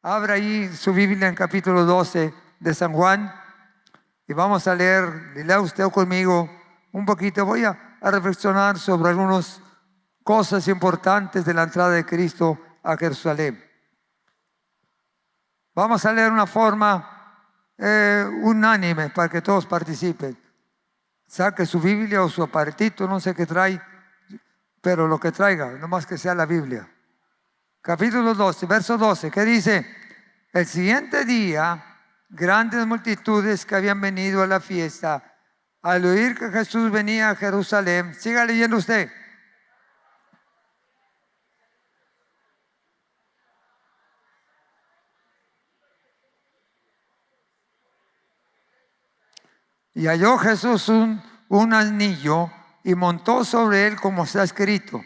Abra ahí su Biblia en capítulo 12 de San Juan y vamos a leer, lea usted conmigo un poquito. Voy a reflexionar sobre algunas cosas importantes de la entrada de Cristo a Jerusalén. Vamos a leer una forma unánime para que todos participen. Saque su Biblia o su aparatito, no sé qué trae, pero lo que traiga, no más que sea la Biblia. Capítulo 12, verso 12, ¿qué dice? El siguiente día, grandes multitudes que habían venido a la fiesta, al oír que Jesús venía a Jerusalén, siga leyendo usted. Y halló Jesús un asnillo y montó sobre él como está escrito.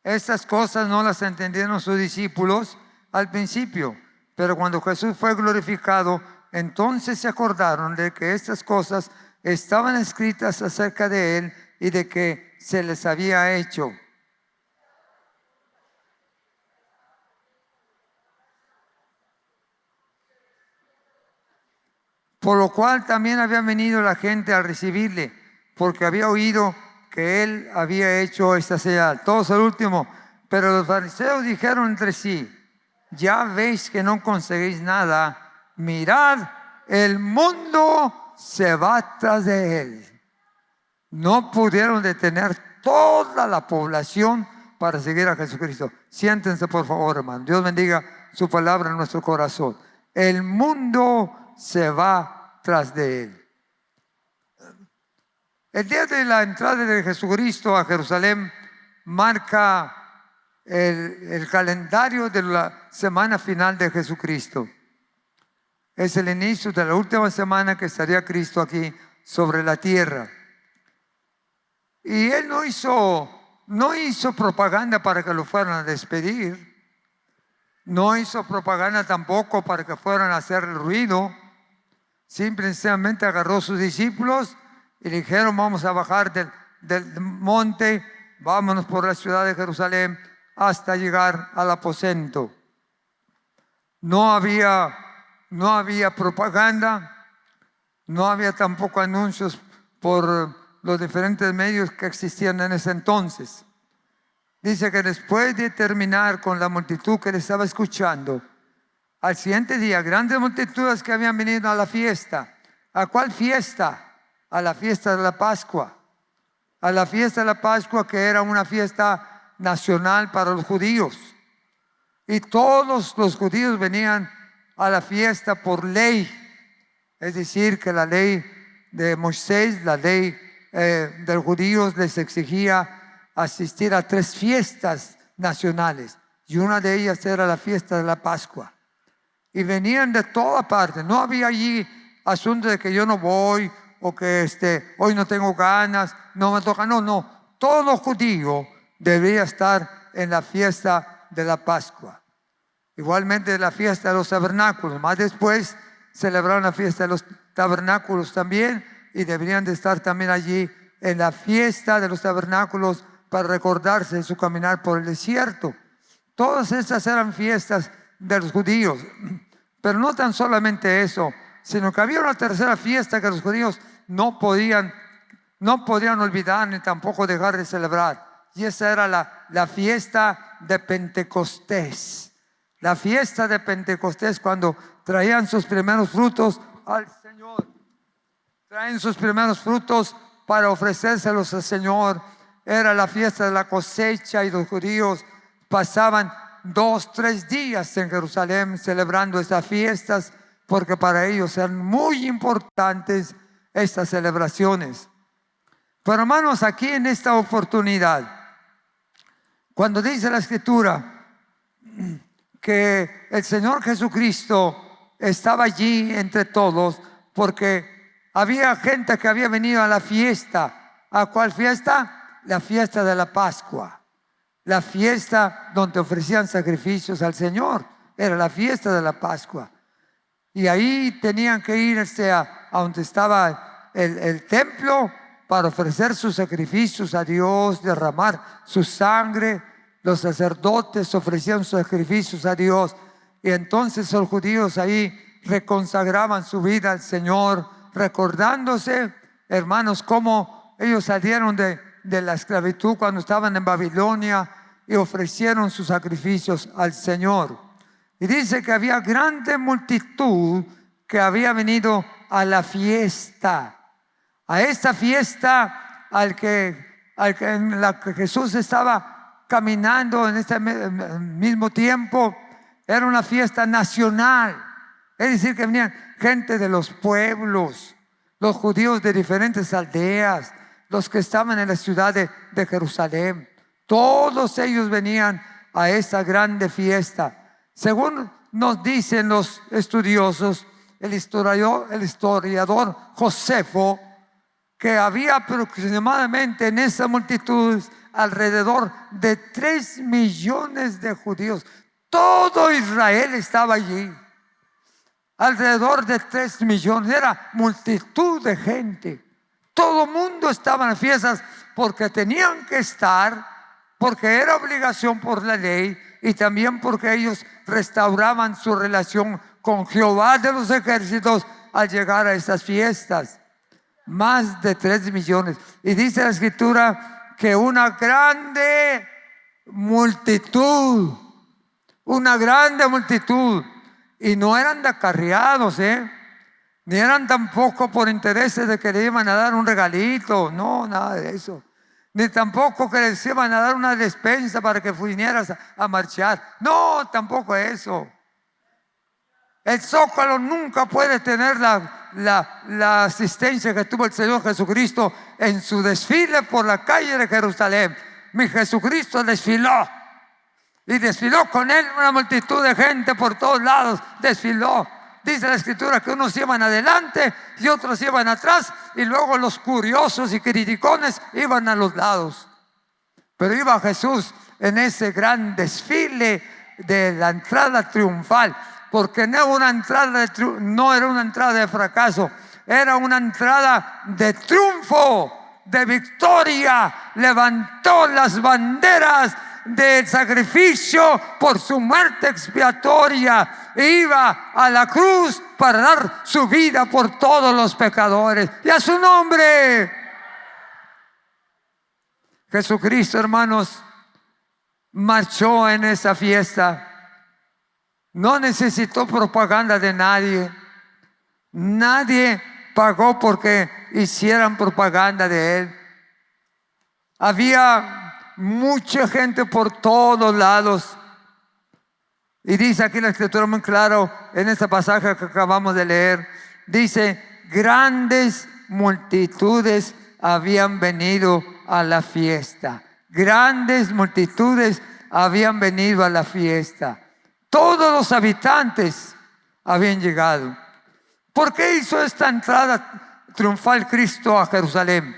Estas cosas no las entendieron sus discípulos al principio, pero cuando Jesús fue glorificado, entonces se acordaron de que estas cosas estaban escritas acerca de él y de que se les había hecho. Por lo cual también había venido la gente a recibirle, porque había oído que él había hecho esta señal. Todos al último. Pero los fariseos dijeron entre sí: ya veis que no conseguís nada. Mirad, el mundo se va tras de él. No pudieron detener toda la población para seguir a Jesucristo. Siéntense por favor, hermano. Dios bendiga su palabra en nuestro corazón. El mundo se va tras de él. El día de la entrada de Jesucristo a Jerusalén marca el calendario de la semana final de Jesucristo. Es el inicio de la última semana que estaría Cristo aquí sobre la tierra. Y él no hizo propaganda para que lo fueran a despedir. No hizo propaganda tampoco para que fueran a hacer ruido. Simplemente agarró a sus discípulos y le dijeron: vamos a bajar del monte, vámonos por la ciudad de Jerusalén hasta llegar al aposento. No había propaganda, no había tampoco anuncios por los diferentes medios que existían en ese entonces. Dice que después de terminar con la multitud que le estaba escuchando, al siguiente día, grandes multitudes que habían venido a la fiesta. ¿A cuál fiesta? A la fiesta de la Pascua. A la fiesta de la Pascua, que era una fiesta nacional para los judíos. Y todos los judíos venían a la fiesta por ley. Es decir, que la ley de Moisés, la ley de los judíos les exigía asistir a 3 fiestas nacionales. Y una de ellas era la fiesta de la Pascua. Y venían de toda parte. No había allí asunto de que yo no voy o que hoy no tengo ganas, no me toca. No. Todo judío debería estar en la fiesta de la Pascua. Igualmente la fiesta de los tabernáculos. Más después celebraron la fiesta de los tabernáculos también y deberían de estar también allí en la fiesta de los tabernáculos para recordarse de su caminar por el desierto. Todas estas eran fiestas de los judíos. Pero no tan solamente eso, sino que había una tercera fiesta que los judíos no podían olvidar ni tampoco dejar de celebrar. Y esa era la fiesta de Pentecostés. La fiesta de Pentecostés, cuando traían sus primeros frutos al Señor. Traen sus primeros frutos para ofrecérselos al Señor. Era la fiesta de la cosecha y los judíos pasaban 2-3 días en Jerusalén celebrando estas fiestas, porque para ellos eran muy importantes estas celebraciones. Pero hermanos, aquí en esta oportunidad, cuando dice la Escritura que el Señor Jesucristo estaba allí entre todos, porque había gente que había venido a la fiesta. ¿A cuál fiesta? La fiesta de la Pascua. La fiesta donde ofrecían sacrificios al Señor. Era la fiesta de la Pascua. Y ahí tenían que ir a donde estaba el templo para ofrecer sus sacrificios a Dios, derramar su sangre. Los sacerdotes ofrecían sus sacrificios a Dios. Y entonces los judíos ahí reconsagraban su vida al Señor, recordándose, hermanos, cómo ellos salieron de la esclavitud cuando estaban en Babilonia y ofrecieron sus sacrificios al Señor. Y dice que había grande multitud que había venido a la fiesta. A esta fiesta en la que Jesús estaba caminando en este mismo tiempo, era una fiesta nacional. Es decir, que venían gente de los pueblos, los judíos de diferentes aldeas, los que estaban en la ciudad de Jerusalén. Todos ellos venían a esta grande fiesta. Según nos dicen los estudiosos, el historiador Josefo, que había aproximadamente en esa multitud alrededor de 3 millones de judíos. Todo Israel estaba allí. Alrededor de 3 millones. Era multitud de gente. Todo el mundo estaba en las fiestas porque tenían que estar, porque era obligación por la ley y también porque ellos restauraban su relación con Jehová de los ejércitos al llegar a estas fiestas. Más de 3 millones. Y dice la escritura que una grande multitud, y no eran de acarreados, ni eran tampoco por intereses de que le iban a dar un regalito, no, nada de eso, ni tampoco que les iban a dar una despensa para que vinieras a marchar, no, tampoco eso. El Zócalo nunca puede tener la asistencia que tuvo el Señor Jesucristo en su desfile por la calle de Jerusalén. Mi Jesucristo desfiló, y desfiló con él una multitud de gente por todos lados, desfiló. Dice la escritura que unos iban adelante y otros iban atrás, y luego los curiosos y criticones iban a los lados. Pero iba Jesús en ese gran desfile de la entrada triunfal, porque no era una entrada de fracaso, era una entrada de triunfo, de victoria. Levantó las banderas del sacrificio por su muerte expiatoria. Iba a la cruz para dar su vida por todos los pecadores. Y a su nombre, Jesucristo, hermanos, marchó en esa fiesta. No necesitó propaganda de nadie. Nadie pagó porque hicieran propaganda de él. Había mucha gente por todos lados. Y dice aquí la escritura muy claro en este pasaje que acabamos de leer. Dice, grandes multitudes habían venido a la fiesta. Grandes multitudes habían venido a la fiesta. Todos los habitantes habían llegado. ¿Por qué hizo esta entrada triunfal Cristo a Jerusalén?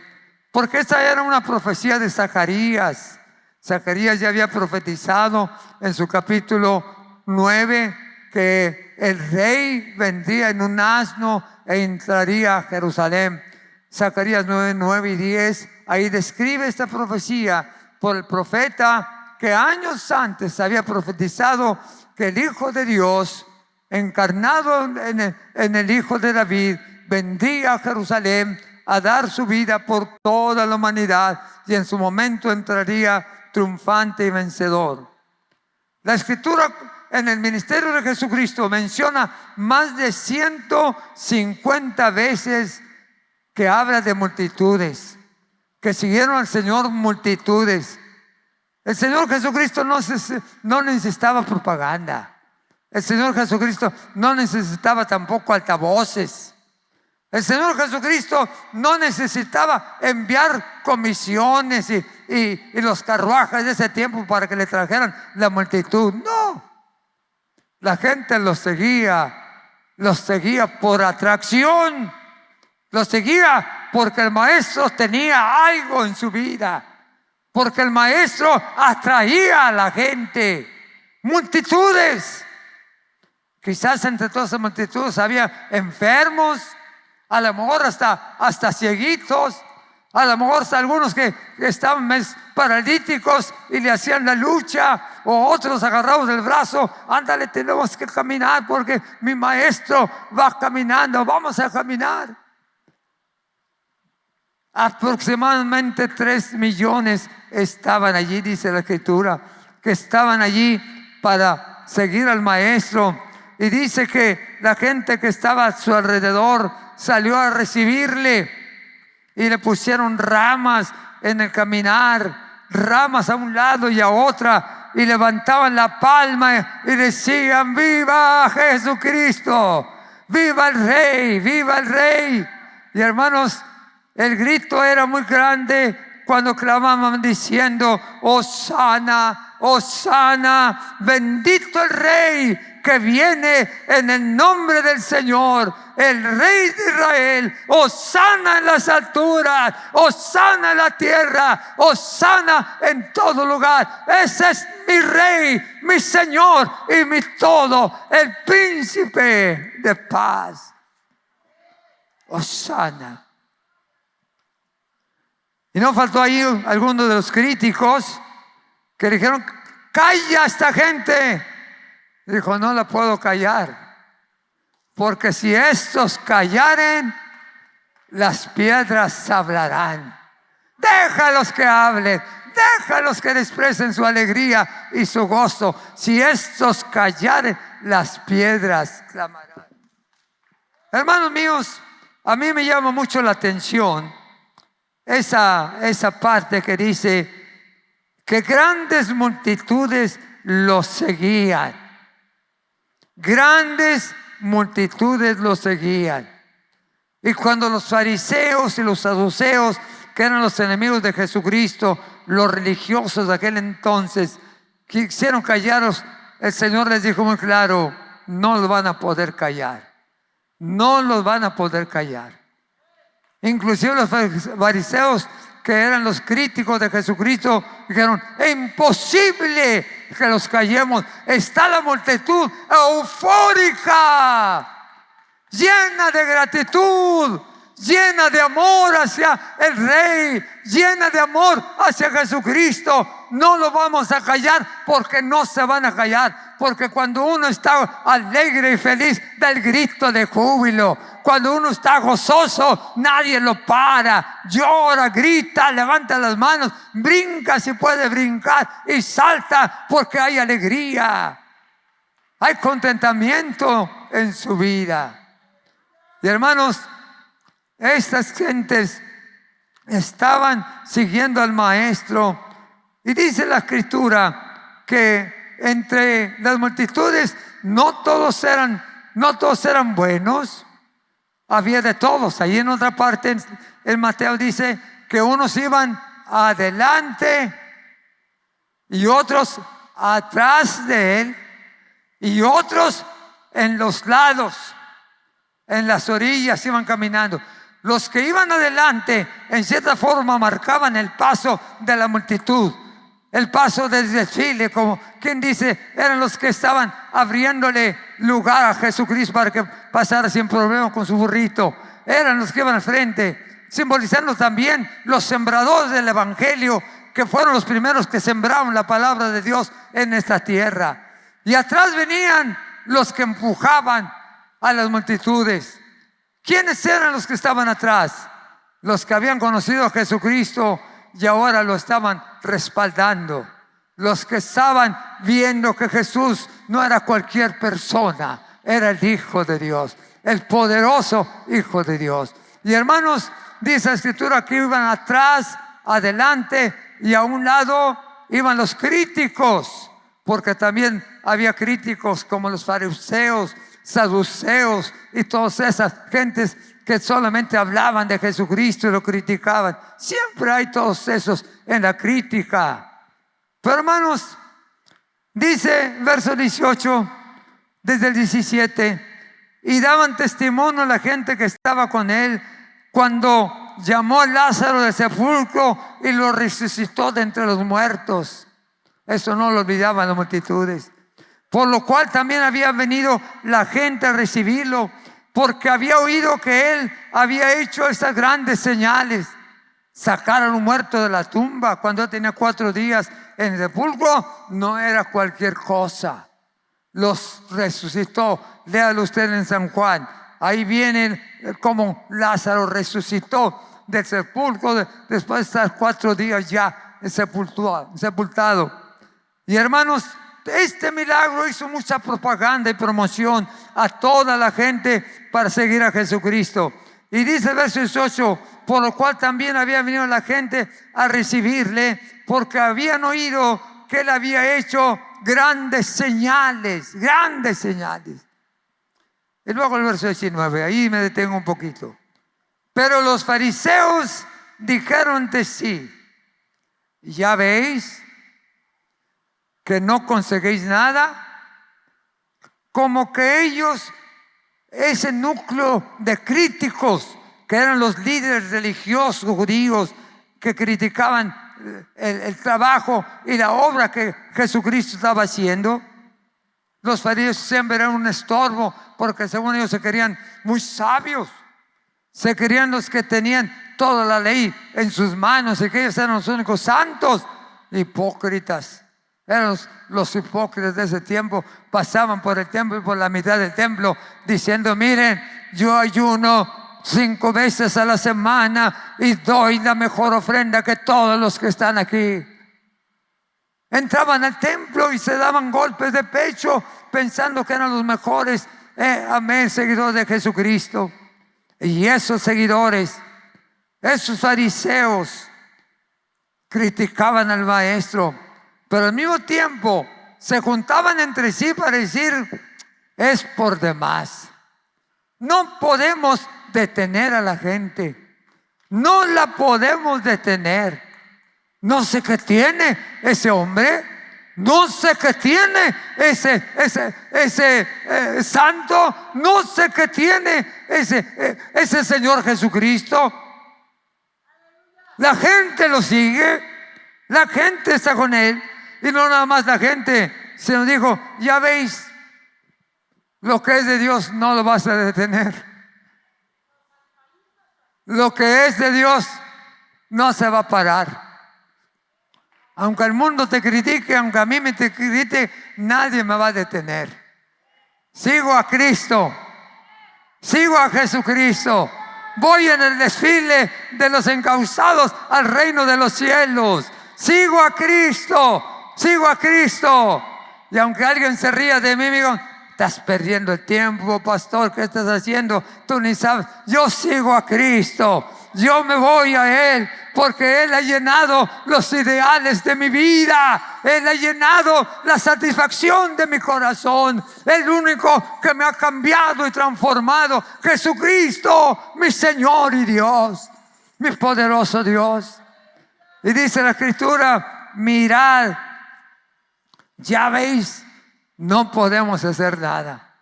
Porque esta era una profecía de Zacarías. Zacarías ya había profetizado en su capítulo 9 que el rey vendría en un asno e entraría a Jerusalén. Zacarías 9 y 10, ahí describe esta profecía por el profeta que años antes había profetizado que el Hijo de Dios, encarnado en el Hijo de David, vendría a Jerusalén a dar su vida por toda la humanidad, y en su momento entraría triunfante y vencedor. La escritura en el ministerio de Jesucristo menciona más de 150 veces que habla de multitudes, que siguieron al Señor multitudes. El Señor Jesucristo no necesitaba propaganda. El Señor Jesucristo no necesitaba tampoco altavoces. El Señor Jesucristo no necesitaba enviar comisiones y los carruajes de ese tiempo para que le trajeran la multitud. No. La gente los seguía por atracción. Los seguía porque el Maestro tenía algo en su vida. Porque el Maestro atraía a la gente. Multitudes. Quizás entre todas esas multitudes había enfermos, a lo mejor hasta cieguitos, A lo mejor algunos que estaban paralíticos y le hacían la lucha, o otros agarrados del brazo. Ándale, tenemos que caminar porque mi maestro va caminando, vamos a caminar. Aproximadamente 3 millones estaban allí, dice la Escritura, que estaban allí para seguir al maestro. Y dice que la gente que estaba a su alrededor salió a recibirle y le pusieron ramas en el caminar, ramas a un lado y a otra, y levantaban la palma y decían: ¡viva Jesucristo! ¡Viva el Rey! ¡Viva el Rey! Y hermanos, el grito era muy grande cuando clamaban diciendo: ¡Hosana! ¡Hosana! ¡Bendito el Rey que viene en el nombre del Señor, el Rey de Israel! ¡Hosana en las alturas! ¡Hosana en la tierra! ¡Hosana en todo lugar! Ese es mi Rey, mi Señor y mi todo, el Príncipe de paz. ¡Hosana! Y no faltó ahí algunos de los críticos que dijeron: ¡calla a esta gente! Dijo: no la puedo callar, porque si estos callaren, las piedras hablarán. Déjalos que hablen, déjalos que expresen su alegría y su gozo. Si estos callaren, las piedras clamarán. Hermanos míos, a mí me llama mucho la atención esa parte que dice que grandes multitudes los seguían. Grandes multitudes los seguían. Y cuando los fariseos y los saduceos, que eran los enemigos de Jesucristo, los religiosos de aquel entonces, quisieron callarlos, el Señor les dijo muy claro: no los van a poder callar. No los van a poder callar. Inclusive los fariseos, que eran los críticos de Jesucristo, dijeron: es imposible que los callemos. Está la multitud eufórica, llena de gratitud, llena de amor hacia el Rey, llena de amor hacia Jesucristo. No lo vamos a callar, porque no se van a callar. Porque cuando uno está alegre y feliz, da el grito de júbilo. Cuando uno está gozoso, nadie lo para. Llora, grita, levanta las manos, brinca si puede brincar y salta, porque hay alegría, hay contentamiento en su vida. Y hermanos, estas gentes estaban siguiendo al maestro. Y dice la Escritura que entre las multitudes no todos eran buenos. Había de todos. Ahí en otra parte el Mateo dice que unos iban adelante y otros atrás de él, y otros en los lados, en las orillas iban caminando. Los que iban adelante en cierta forma marcaban el paso de la multitud, el paso del desfile, como quien dice, eran los que estaban abriéndole lugar a Jesucristo para que pasara sin problema con su burrito. Eran los que iban al frente, simbolizando también los sembradores del Evangelio, que fueron los primeros que sembraron la palabra de Dios en esta tierra. Y atrás venían los que empujaban a las multitudes. ¿Quiénes eran los que estaban atrás? Los que habían conocido a Jesucristo y ahora lo estaban respaldando. Los que estaban viendo que Jesús no era cualquier persona, era el Hijo de Dios, el poderoso Hijo de Dios. Y hermanos, dice la Escritura que iban atrás, adelante, y a un lado iban los críticos, porque también había críticos como los fariseos, saduceos y todas esas gentes que solamente hablaban de Jesucristo y lo criticaban. Siempre hay todos esos en la crítica. Pero hermanos, dice verso 18, desde el 17, y daban testimonio a la gente que estaba con él cuando llamó a Lázaro del sepulcro y lo resucitó de entre los muertos. Eso no lo olvidaban las multitudes. Por lo cual también había venido la gente a recibirlo, porque había oído que él había hecho estas grandes señales. sacaron un muerto de la tumba cuando tenía 4 días en el sepulcro, no era cualquier cosa. Los resucitó. Léalo usted en San Juan. Ahí viene como Lázaro resucitó del sepulcro después de estar 4 días ya sepultado. Y hermanos, este milagro hizo mucha propaganda y promoción a toda la gente para seguir a Jesucristo. Y dice el verso 18, por lo cual también había venido la gente a recibirle, porque habían oído que él había hecho grandes señales, grandes señales. Y luego el verso 19, ahí me detengo un poquito. Pero los fariseos dijeron de sí, ya veis que no conseguís nada, como que ellos, ese núcleo de críticos que eran los líderes religiosos judíos que criticaban el trabajo y la obra que Jesucristo estaba haciendo. Los fariseos siempre eran un estorbo porque según ellos se querían muy sabios, se querían los que tenían toda la ley en sus manos y que ellos eran los únicos santos. Hipócritas. Eran los hipócritas de ese tiempo, pasaban por el templo y por la mitad del templo diciendo, miren, yo ayuno 5 veces a la semana y doy la mejor ofrenda que todos los que están aquí. Entraban al templo y se daban golpes de pecho pensando que eran los mejores, amén, seguidores de Jesucristo. Y esos seguidores, esos fariseos, criticaban al maestro, pero al mismo tiempo se juntaban entre sí para decir, es por demás. No podemos detener a la gente, no la podemos detener. No sé qué tiene ese hombre, no sé qué tiene ese santo, no sé qué tiene ese Señor Jesucristo. La gente lo sigue, la gente está con él. Y no nada más la gente, se nos dijo, ya veis, lo que es de Dios no lo vas a detener. Lo que es de Dios no se va a parar. Aunque el mundo te critique, aunque a mí me te critique, nadie me va a detener. Sigo a Cristo, sigo a Jesucristo. Voy en el desfile de los encausados al reino de los cielos. Sigo a Cristo, sigo a Cristo. Y aunque alguien se ría de mí, me digo, estás perdiendo el tiempo, pastor, ¿qué estás haciendo? Tú ni sabes. Yo sigo a Cristo, yo me voy a Él, porque Él ha llenado los ideales de mi vida. Él ha llenado la satisfacción de mi corazón. El único que me ha cambiado y transformado, Jesucristo, mi Señor y Dios, mi poderoso Dios. Y dice la Escritura, mirad, ya veis, no podemos hacer nada.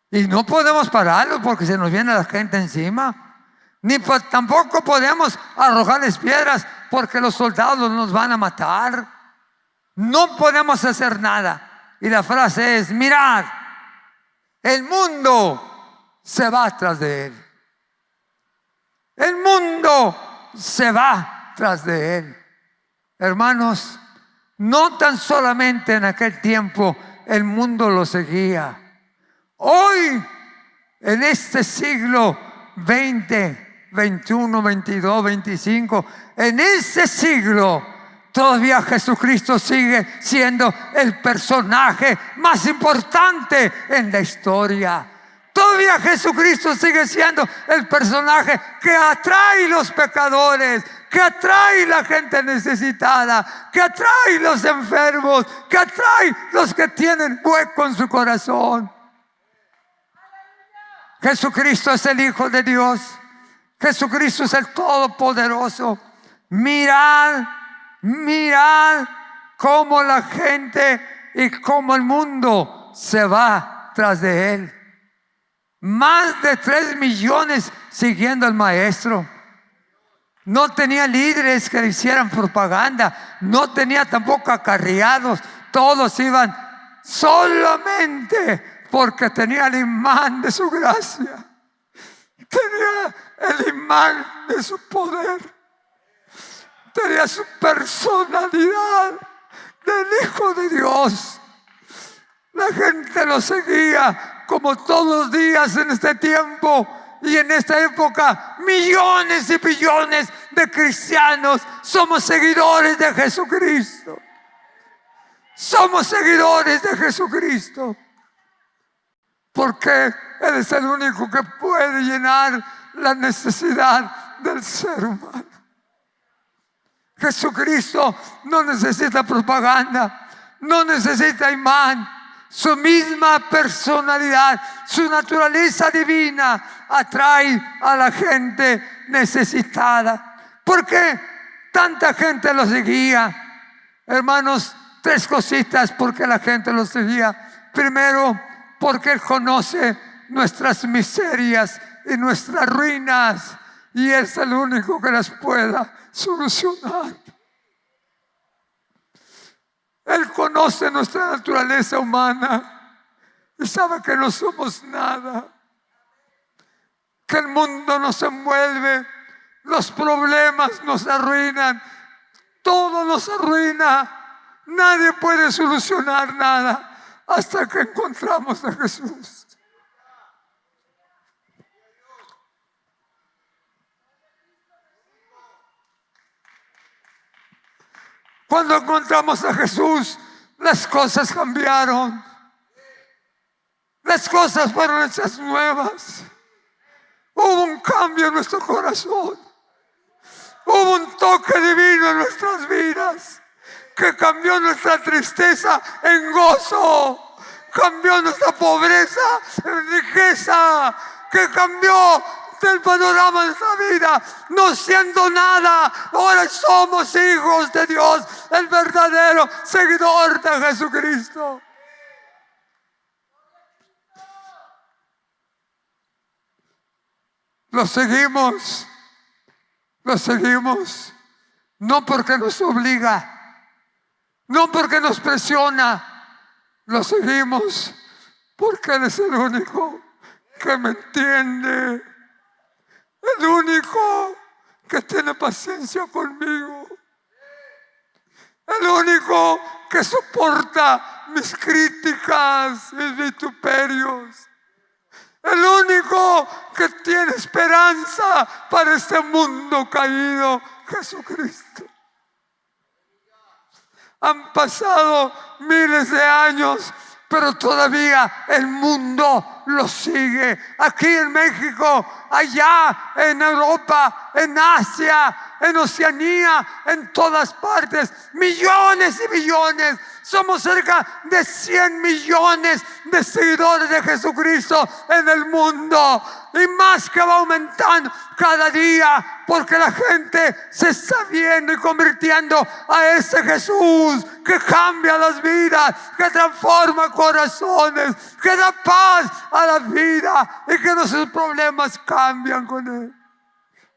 Y no podemos pararlo porque se nos viene la gente encima. Tampoco podemos arrojarles piedras porque los soldados nos van a matar. No podemos hacer nada. Y la frase es, mirad, el mundo se va tras de él. El mundo se va tras de él. Hermanos, no tan solamente en aquel tiempo el mundo lo seguía. Hoy, en este siglo 20, 21, 22, 25, en ese siglo todavía Jesucristo sigue siendo el personaje más importante en la historia. Todavía Jesucristo sigue siendo el personaje que atrae los pecadores, que atrae la gente necesitada, que atrae los enfermos, que atrae los que tienen hueco en su corazón. Jesucristo es el Hijo de Dios. Jesucristo es el Todopoderoso. Mirad, mirad cómo la gente y cómo el mundo se va tras de Él. Más de 3 millones siguiendo al Maestro. No tenía líderes que le hicieran propaganda. No tenía tampoco acarreados. Todos iban solamente porque tenía el imán de su gracia. Tenía el imán de su poder. tenía su personalidad del Hijo de Dios. La gente lo seguía como todos los días en este tiempo y en esta época. Millones y billones de cristianos somos seguidores de Jesucristo. Somos seguidores de Jesucristo. Porque Él es el único que puede llenar la necesidad del ser humano. Jesucristo no necesita propaganda, no necesita imán. Su misma personalidad, su naturaleza divina atrae a la gente necesitada. ¿Por qué tanta gente lo seguía? Hermanos, 3 cositas porque la gente lo seguía. Primero, porque Él conoce nuestras miserias y nuestras ruinas y es el único que las pueda solucionar. Él conoce nuestra naturaleza humana y sabe que no somos nada, que el mundo nos envuelve, los problemas nos arruinan, todo nos arruina. Nadie puede solucionar nada hasta que encontramos a Jesús. Cuando encontramos a Jesús, las cosas cambiaron. Las cosas fueron hechas nuevas. Hubo un cambio en nuestro corazón. Hubo un toque divino en nuestras vidas que cambió nuestra tristeza en gozo. Cambió nuestra pobreza en riqueza. Que cambió del panorama de nuestra vida, no siendo nada, ahora somos hijos de Dios, el verdadero seguidor de Jesucristo. Lo seguimos no porque nos obliga, no porque nos presiona, lo seguimos porque Él es el único que me entiende, el único que tiene paciencia conmigo, el único que soporta mis críticas, mis vituperios, el único que tiene esperanza para este mundo caído, Jesucristo. Han pasado miles de años, pero todavía el mundo lo sigue. Aquí en México, allá en Europa, en Asia, en Oceanía, en todas partes, millones y millones. Somos cerca de 100 millones de seguidores de Jesucristo en el mundo. Y más que va aumentando cada día, porque la gente se está viendo y convirtiendo a ese Jesús que cambia las vidas, que transforma corazones, que da paz a la vida y que nuestros problemas cambian con Él.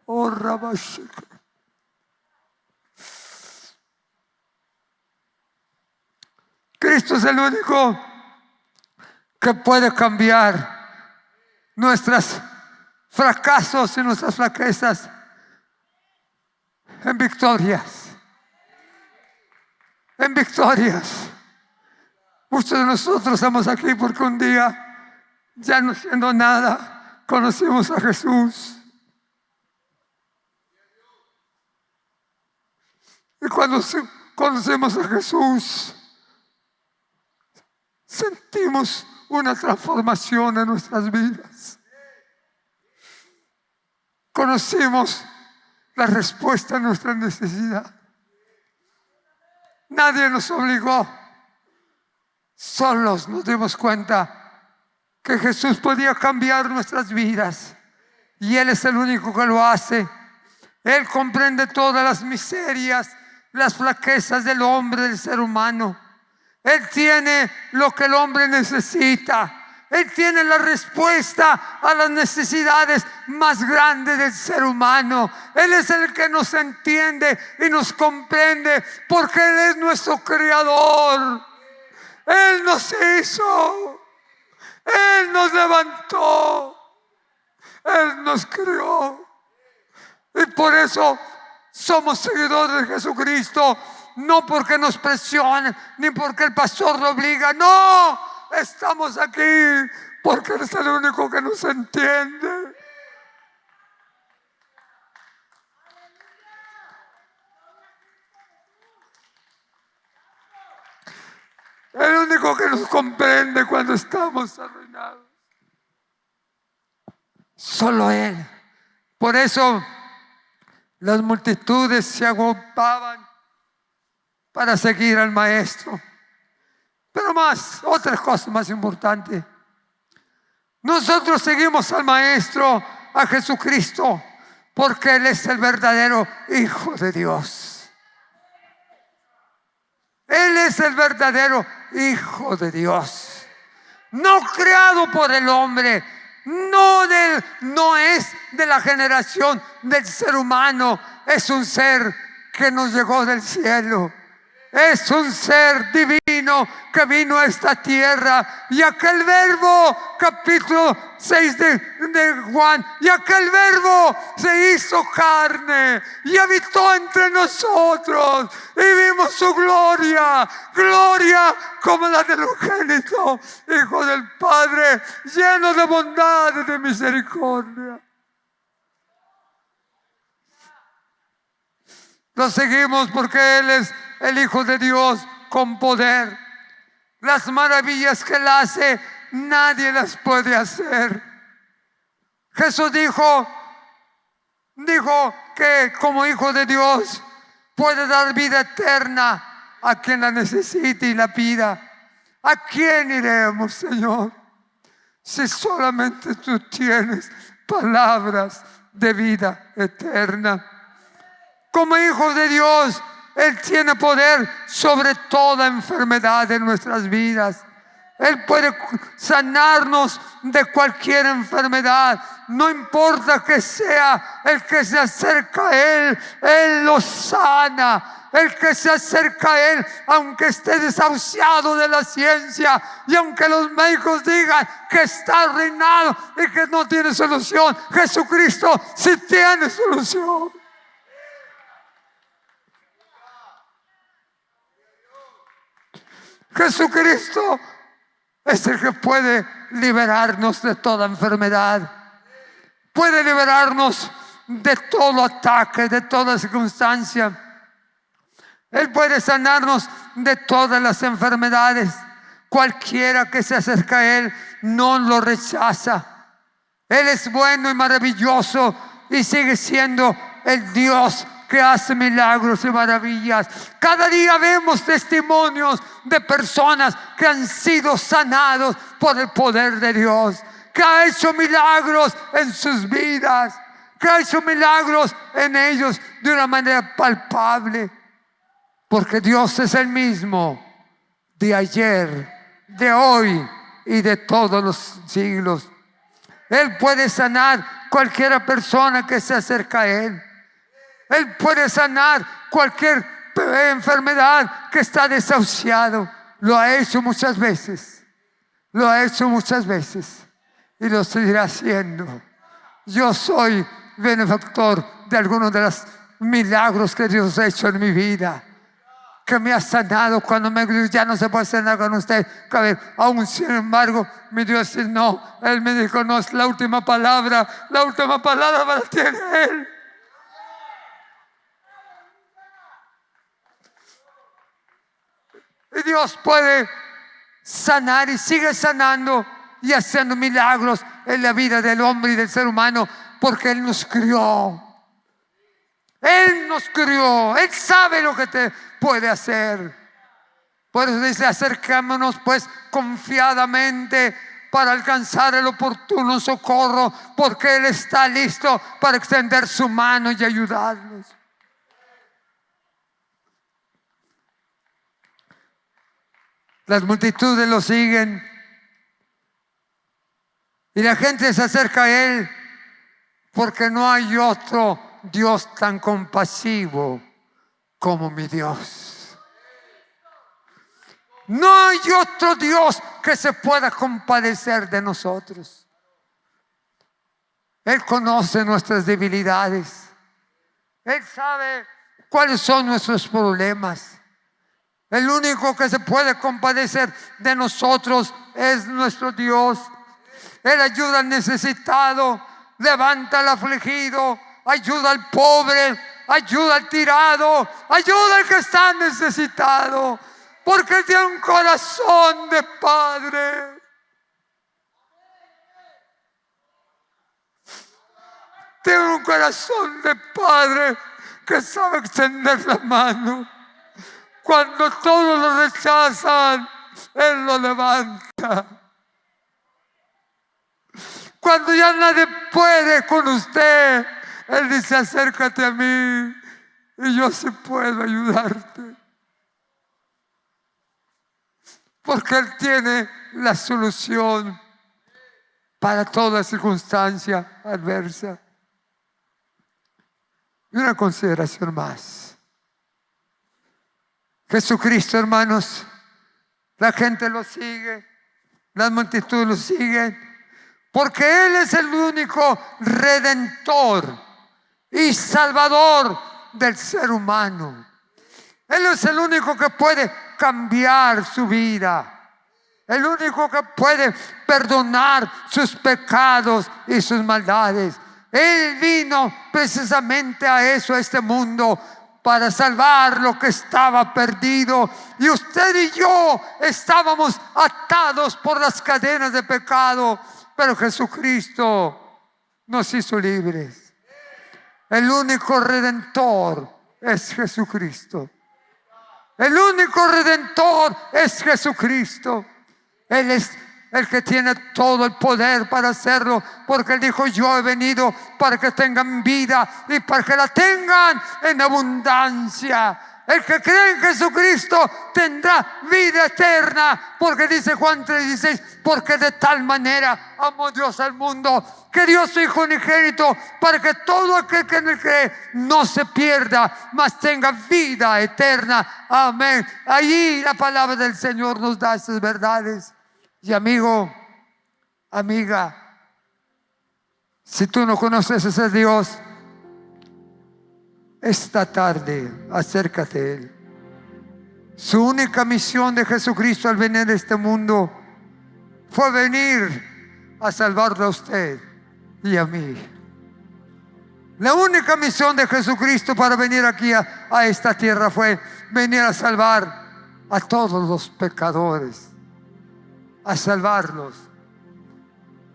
Oh, Rabashika. Cristo es el único que puede cambiar nuestros fracasos y nuestras flaquezas en victorias. En victorias. Muchos de nosotros estamos aquí porque un día, ya no siendo nada, conocimos a Jesús. Y cuando conocemos a Jesús, sentimos una transformación en nuestras vidas. Conocimos la respuesta a nuestra necesidad. Nadie nos obligó. Solos nos dimos cuenta que Jesús podía cambiar nuestras vidas. Y Él es el único que lo hace. Él comprende todas las miserias, las flaquezas del hombre, del ser humano. Él tiene lo que el hombre necesita. Él tiene la respuesta a las necesidades más grandes del ser humano. Él es el que nos entiende y nos comprende porque Él es nuestro creador. Él nos hizo. Él nos levantó. Él nos creó. Y por eso Somos seguidores de Jesucristo, no porque nos presionen, ni porque el pastor lo obliga. No, estamos aquí porque Él es el único que nos entiende. El único que nos comprende cuando estamos arruinados. Solo Él. Por eso las multitudes se agolpaban para seguir al Maestro. Pero otra cosa más importante. Nosotros seguimos al Maestro, a Jesucristo, porque Él es el verdadero Hijo de Dios. Él es el verdadero Hijo de Dios. No creado por el hombre. No es de la generación del ser humano. Es un ser que nos llegó del cielo. Es un ser divino que vino a esta tierra. Y aquel verbo, capítulo 6 de Juan, y aquel verbo se hizo carne y habitó entre nosotros. Y vimos su gloria, gloria como la del unigénito Hijo del Padre, lleno de bondad y de misericordia. Lo seguimos porque Él es el Hijo de Dios con poder. Las maravillas que Él hace, nadie las puede hacer. Jesús dijo que como Hijo de Dios puede dar vida eterna a quien la necesite y la pida. ¿A quién iremos, Señor? Si solamente tú tienes palabras de vida eterna. Como Hijo de Dios, Él tiene poder sobre toda enfermedad de nuestras vidas. Él puede sanarnos de cualquier enfermedad. No importa que sea el que se acerca a Él, Él lo sana. El que se acerca a Él, aunque esté desahuciado de la ciencia y aunque los médicos digan que está arruinado y que no tiene solución, Jesucristo sí tiene solución. Jesucristo es el que puede liberarnos de toda enfermedad. Puede liberarnos de todo ataque, de toda circunstancia. Él puede sanarnos de todas las enfermedades. Cualquiera que se acerca a Él no lo rechaza. Él es bueno y maravilloso y sigue siendo el Dios que hace milagros y maravillas. Cada día vemos testimonios de personas que han sido sanados por el poder de Dios, que ha hecho milagros en sus vidas, que ha hecho milagros en ellos de una manera palpable. Porque Dios es el mismo de ayer, de hoy y de todos los siglos. Él puede sanar cualquier persona que se acerca a Él. Él puede sanar cualquier enfermedad que está desahuciado. Lo ha hecho muchas veces. Lo ha hecho muchas veces. Y lo seguirá haciendo. Yo soy benefactor de algunos de los milagros que Dios ha hecho en mi vida. Que me ha sanado cuando me dijo, ya no se puede hacer nada con usted. Aún sin embargo, mi Dios dice, no. Él me dijo, no, es la última palabra. La última palabra la tiene Él. Y Dios puede sanar y sigue sanando y haciendo milagros en la vida del hombre y del ser humano, porque Él nos crió. Él nos crió. Él sabe lo que te puede hacer. Por eso dice, acercémonos pues confiadamente para alcanzar el oportuno socorro, porque Él está listo para extender su mano y ayudarnos. Las multitudes lo siguen y la gente se acerca a Él porque no hay otro Dios tan compasivo como mi Dios. No hay otro Dios que se pueda compadecer de nosotros. Él conoce nuestras debilidades. Él sabe cuáles son nuestros problemas. El único que se puede compadecer de nosotros es nuestro Dios. Él ayuda al necesitado, levanta al afligido, ayuda al pobre, ayuda al tirado, ayuda al que está necesitado, porque Él tiene un corazón de Padre. Tiene un corazón de Padre que sabe extender la mano. Cuando todos lo rechazan, Él lo levanta. Cuando ya nadie puede con usted, Él dice: acércate a mí y yo sí puedo ayudarte. Porque Él tiene la solución para toda circunstancia adversa. Y una consideración más. Jesucristo, hermanos, la gente lo sigue, las multitudes lo siguen, porque Él es el único redentor y salvador del ser humano. Él es el único que puede cambiar su vida, el único que puede perdonar sus pecados y sus maldades. Él vino precisamente a eso, a este mundo, para salvar lo que estaba perdido. Y usted y yo estábamos atados por las cadenas de pecado, pero Jesucristo nos hizo libres. El único redentor es Jesucristo. El único redentor es Jesucristo. Él es el que tiene todo el poder para hacerlo, porque Él dijo: yo he venido para que tengan vida y para que la tengan en abundancia. El que cree en Jesucristo tendrá vida eterna, porque dice Juan 3:16: porque de tal manera amó Dios al mundo, que dio su Hijo unigénito, para que todo aquel que en Él cree no se pierda, mas tenga vida eterna. Amén. Allí la palabra del Señor nos da estas verdades. Y amigo, amiga, si tú no conoces a ese Dios, esta tarde acércate a Él. Su única misión de Jesucristo al venir a este mundo fue venir a salvarlo a usted y a mí. La única misión de Jesucristo para venir aquí a esta tierra fue venir a salvar a todos los pecadores, a salvarlos,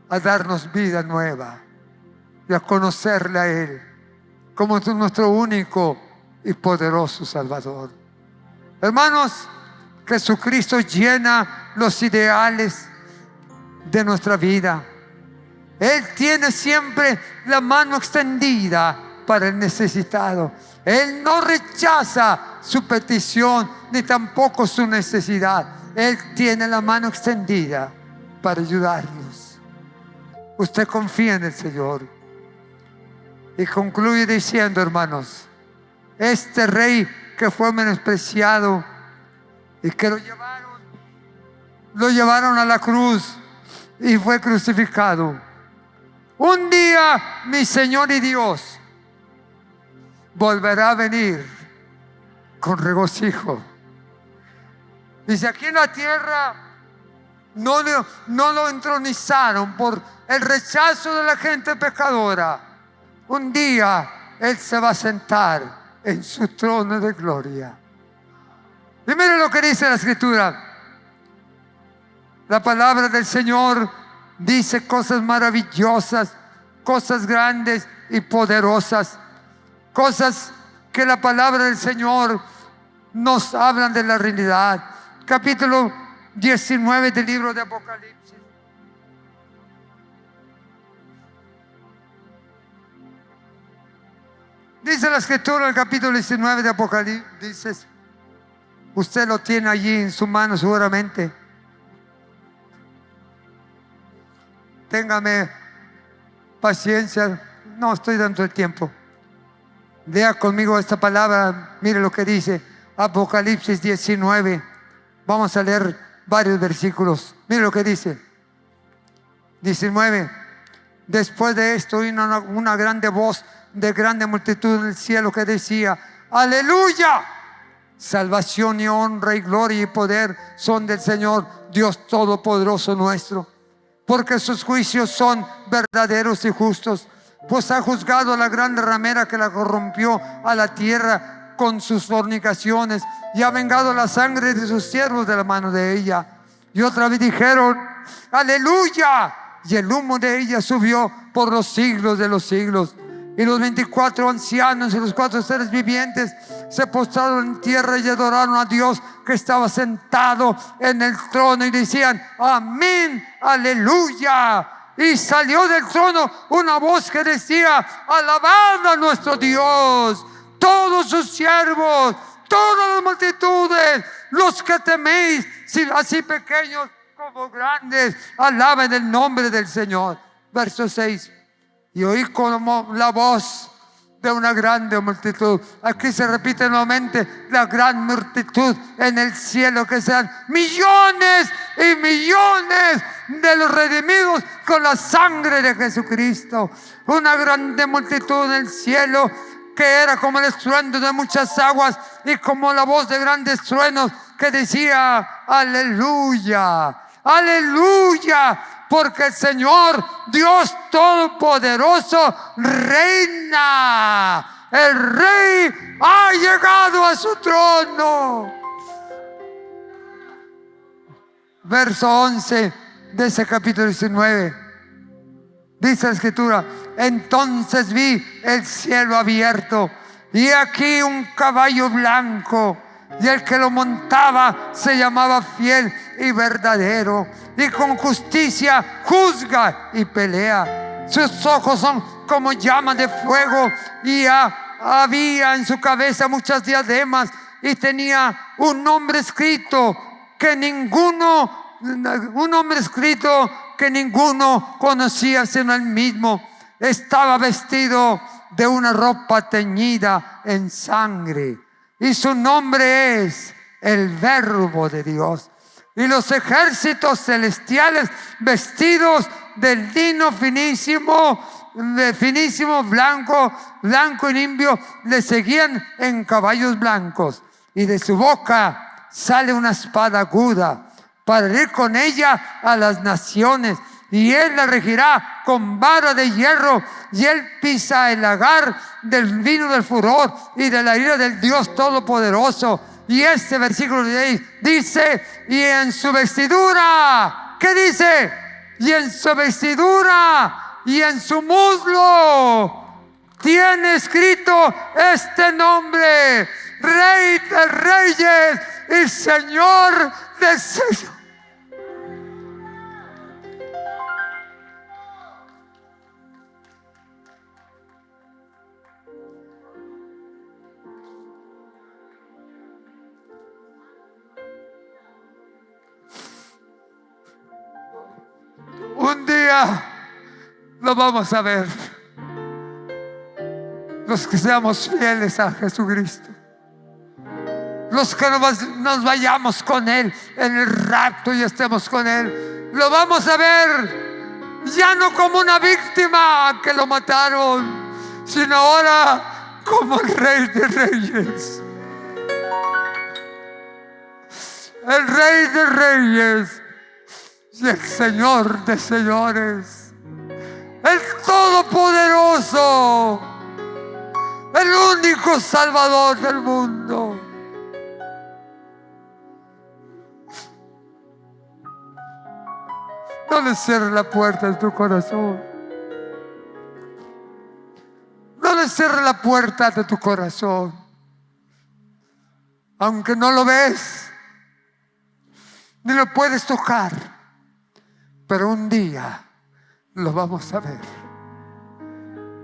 a darnos vida nueva y a conocerle a Él como nuestro único y poderoso Salvador. Hermanos, Jesucristo llena los ideales de nuestra vida. Él tiene siempre la mano extendida para el necesitado. Él no rechaza su petición ni tampoco su necesidad. Él tiene la mano extendida para ayudarnos. Usted confía en el Señor. Y concluye diciendo, hermanos, este rey que fue menospreciado y que lo llevaron a la cruz y fue crucificado. Un día mi Señor y Dios volverá a venir con regocijo. Dice: aquí en la tierra no lo entronizaron por el rechazo de la gente pecadora. Un día Él se va a sentar en su trono de gloria. Y miren lo que dice la Escritura. La palabra del Señor dice cosas maravillosas, cosas grandes y poderosas, cosas que la palabra del Señor nos hablan de la realidad. Capítulo 19 del libro de Apocalipsis. Dice la Escritura en el capítulo 19 de Apocalipsis. Usted lo tiene allí en su mano seguramente. Téngame paciencia, no estoy dando el tiempo. Lea conmigo esta palabra. Mire lo que dice Apocalipsis 19. Vamos a leer varios versículos. Mire lo que dice 19. Después de esto vino una grande voz de grande multitud en el cielo que decía: aleluya, salvación y honra y gloria y poder son del Señor Dios Todopoderoso nuestro, porque sus juicios son verdaderos y justos, pues ha juzgado a la gran ramera que la corrompió a la tierra con sus fornicaciones, y ha vengado la sangre de sus siervos de la mano de ella. Y otra vez dijeron: aleluya, y el humo de ella subió por los siglos de los siglos. Y los 24 ancianos y los 4 seres vivientes se postraron en tierra y adoraron a Dios que estaba sentado en el trono, y decían: amén, aleluya. Y salió del trono una voz que decía: alabad a nuestro Dios, todos sus siervos, todas las multitudes, los que teméis, así pequeños como grandes, alaben el nombre del Señor. Verso 6. Y oí como la voz de una grande multitud. Aquí se repite nuevamente la gran multitud en el cielo, que sean millones y millones de los redimidos con la sangre de Jesucristo. Una grande multitud en el cielo, que era como el estruendo de muchas aguas y como la voz de grandes truenos, que decía: aleluya, aleluya, porque el Señor Dios Todopoderoso reina. El Rey ha llegado a su trono. Verso 11 de ese capítulo 19. Dice la Escritura: entonces vi el cielo abierto, y aquí un caballo blanco, y el que lo montaba se llamaba Fiel y Verdadero, y con justicia juzga y pelea. Sus ojos son como llamas de fuego, y había en su cabeza muchas diademas, y tenía un nombre escrito que ninguno conocía sino él mismo. Estaba vestido de una ropa teñida en sangre, y su nombre es el Verbo de Dios. Y los ejércitos celestiales, vestidos de lino finísimo, blanco y limpio, le seguían en caballos blancos. Y de su boca sale una espada aguda, para herir con ella a las naciones. Y él la regirá con vara de hierro, y él pisa el lagar del vino del furor y de la ira del Dios Todopoderoso. Y este versículo 6 dice: y en su vestidura, ¿qué dice? Y en su vestidura y en su muslo tiene escrito este nombre: Rey de Reyes y Señor de Señores. Un día lo vamos a ver, los que seamos fieles a Jesucristo, los que nos vayamos con Él en el rapto y estemos con Él. Lo vamos a ver ya no como una víctima que lo mataron, sino ahora como el Rey de Reyes, el Rey de Reyes y el Señor de señores, el Todopoderoso, el único Salvador del mundo. No le cierres la puerta de tu corazón. No le cierres la puerta de tu corazón. Aunque no lo ves, ni lo puedes tocar, pero un día lo vamos a ver.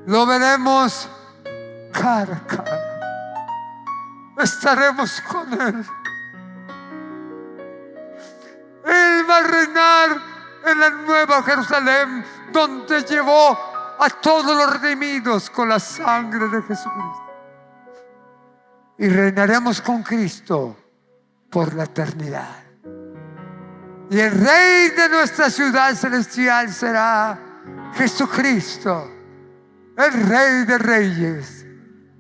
Lo veremos cara a cara. Estaremos con Él. Él va a reinar en la nueva Jerusalén, donde llevó a todos los redimidos con la sangre de Jesucristo. Y reinaremos con Cristo por la eternidad. Y el Rey de nuestra ciudad celestial será Jesucristo, el Rey de Reyes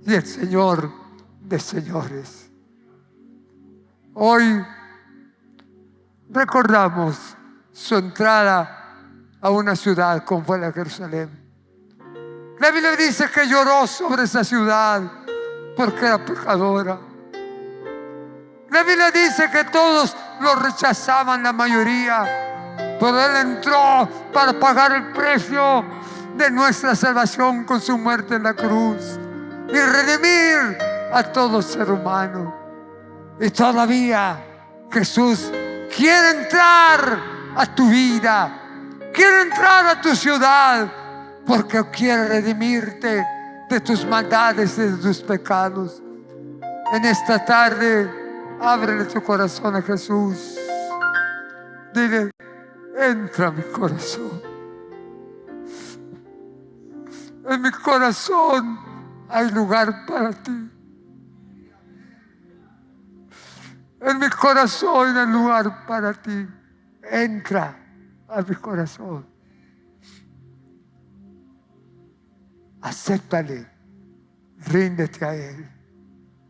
y el Señor de Señores. Hoy recordamos su entrada a una ciudad como fue la Jerusalén. La Biblia dice que lloró sobre esa ciudad porque era pecadora. La Biblia dice que todos lo rechazaban, la mayoría, pero Él entró para pagar el precio de nuestra salvación con su muerte en la cruz y redimir a todo ser humano. Y todavía Jesús quiere entrar a tu vida, quiere entrar a tu ciudad, porque quiere redimirte de tus maldades y de tus pecados. En esta tarde, ábrele tu corazón a Jesús. Dile: entra a mi corazón. En mi corazón hay lugar para ti. En mi corazón hay lugar para ti. Entra a mi corazón. Acéptale, ríndete a Él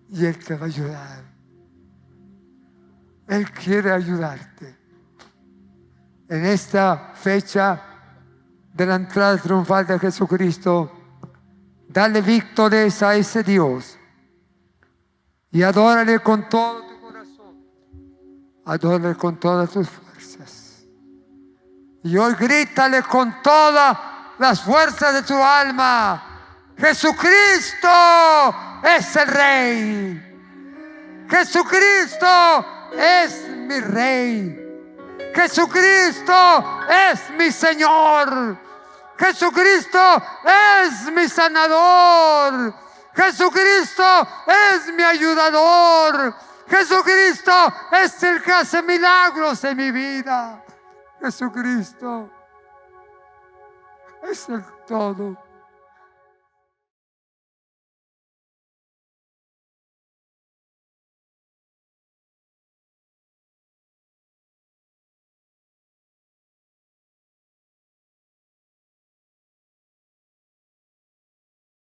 y Él te va a ayudar. Él quiere ayudarte. En esta fecha de la entrada triunfal de Jesucristo, dale víctores a ese Dios y adórale con todo tu corazón, adórale con todas tus fuerzas. Y hoy grítale con todas las fuerzas de tu alma: Jesucristo es el Rey. Jesucristo es mi Rey. Jesucristo es mi Señor. Jesucristo es mi sanador. Jesucristo es mi ayudador. Jesucristo es el que hace milagros en mi vida. Jesucristo es el todo.